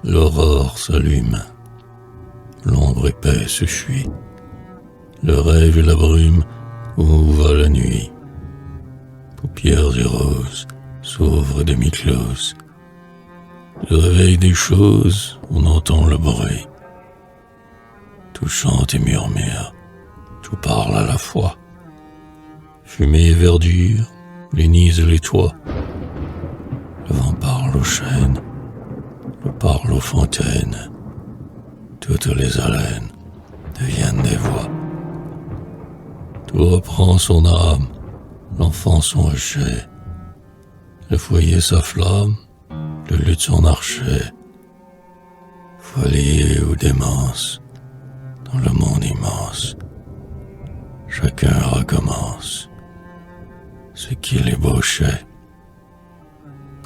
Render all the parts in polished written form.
L'aurore s'allume, l'ombre épaisse fuit, le rêve et la brume où va la nuit. Paupières et roses s'ouvrent demi-closes. Le réveil des choses, on entend le bruit. Tout chante et murmure, tout parle à la fois. Fumée et verdure, les nids et les toits. Le vent parle aux chênes, l'eau parle aux fontaines. Toutes les haleines deviennent des voix. Tout reprend son âme, l'enfant son rocher. Le foyer sa flamme, le luth son archet. Folie ou démence, dans le monde immense, chacun recommence ce qu'il ébauchait.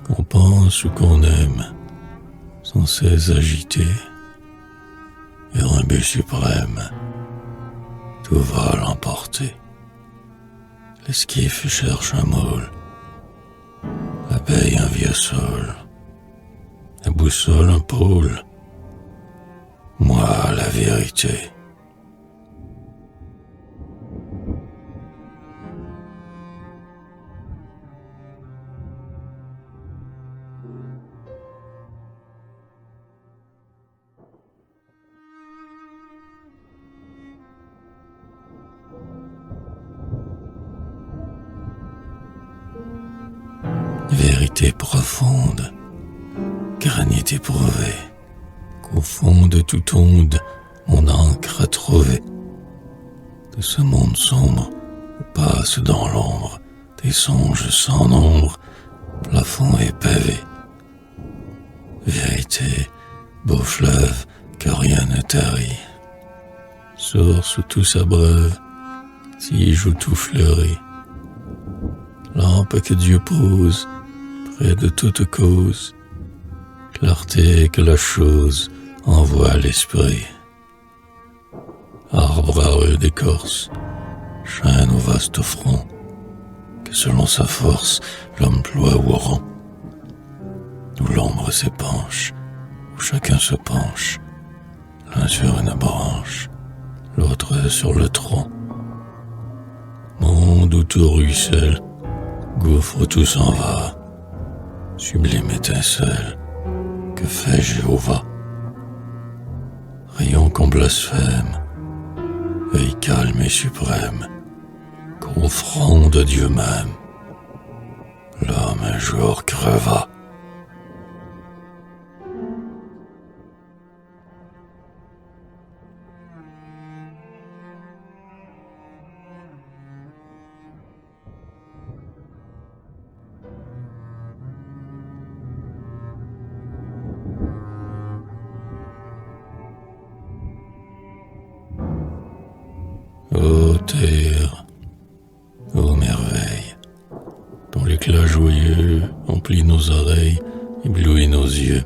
Qu'on pense ou qu'on aime, sans cesse agité, vers un but suprême, tout va l'emporter. L'esquif cherche un môle, l'abeille un vieux sol, la boussole un pôle, moi la vérité. Vérité profonde, granit éprouvé, qu'au fond de toute onde mon encre a trouvé. De ce monde sombre où passent dans l'ombre des songes sans nombre, plafond et pavé. Vérité, beau fleuve que rien ne tarit, source où tout s'abreuve, tige où tout fleurit. Lampe que Dieu pose près de toute cause, clarté que la chose envoie à l'esprit. Arbre à rude écorce, chêne au vaste front, que selon sa force l'homme ploie ou rond. Où l'ombre s'épanche, où chacun se penche, l'un sur une branche, l'autre sur le tronc. Monde où tout ruisselle, gouffre où tout s'en va, sublime étincelle, que fait Jéhovah? Rayon qu'on blasphème, œil calme et suprême, qu'au front de Dieu même, l'homme un jour creva. Ô terre, ô merveille, dont l'éclat joyeux emplit nos oreilles, éblouit nos yeux.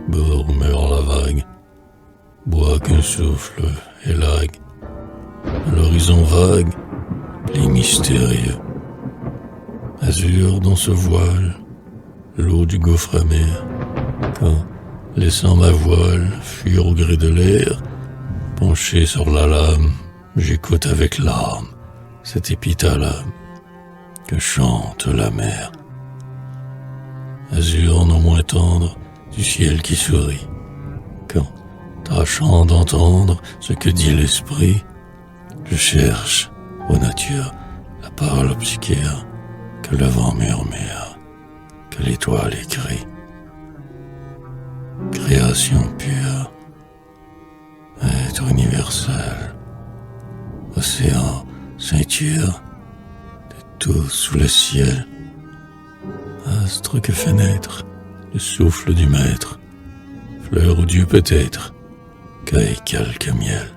Bord où meurt la vague, bois qu'un souffle élague, à l'horizon vague, pli mystérieux. Azur dans ce voile, l'eau du gouffre amer, quand, laissant ma voile fuir au gré de l'air, penché sur la lame, j'écoute avec larmes cet épithalame que chante la mer. Azur non moins tendre du ciel qui sourit, quand, tâchant d'entendre ce que dit l'esprit, je cherche, ô nature, la parole obscure que le vent murmure, que l'étoile écrit. Création pure, être universel, océan, ceinture, de tout sous le ciel, astre que fait naître le souffle du maître, fleur où Dieu peut être, cueille quelque miel.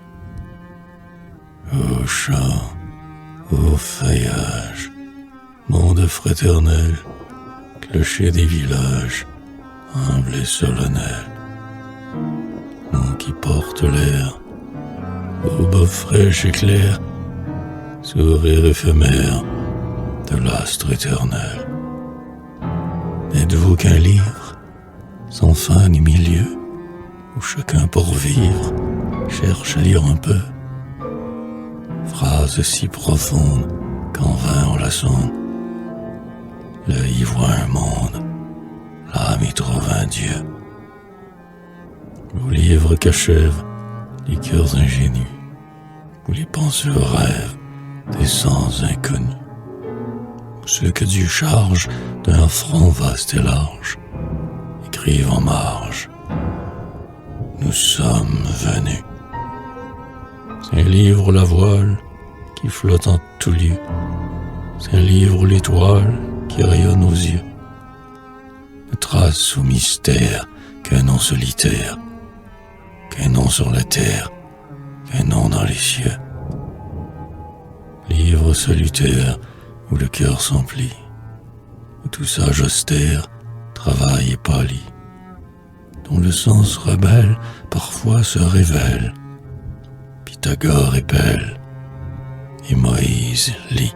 Ô chant, ô feuillage, monde fraternel, clocher des villages, humble et solennel, nom qui porte l'air, aube fraîche et claire, sourire éphémère de l'astre éternel. N'êtes-vous qu'un livre, sans fin ni milieu, où chacun pour vivre cherche à lire un peu. Phrase si profonde qu'en vain on la sonde. L'œil y voit un monde, l'âme y trouve un Dieu. Vos livres qu'achèvent les cœurs ingénus, où les penseurs rêvent des sens inconnus, où ceux que Dieu charge d'un front vaste et large écrivent en marge: nous sommes venus. C'est un livre où la voile qui flotte en tout lieu, c'est un livre où l'étoile qui rayonne aux yeux ne trace au mystère qu'un nom solitaire, qu'un nom sur la terre, qu'un nom dans les cieux. Livre solitaire où le cœur s'emplit, où tout sage austère travaille et pâlit, dont le sens rebelle parfois se révèle. Pythagore épelle et Moïse lit.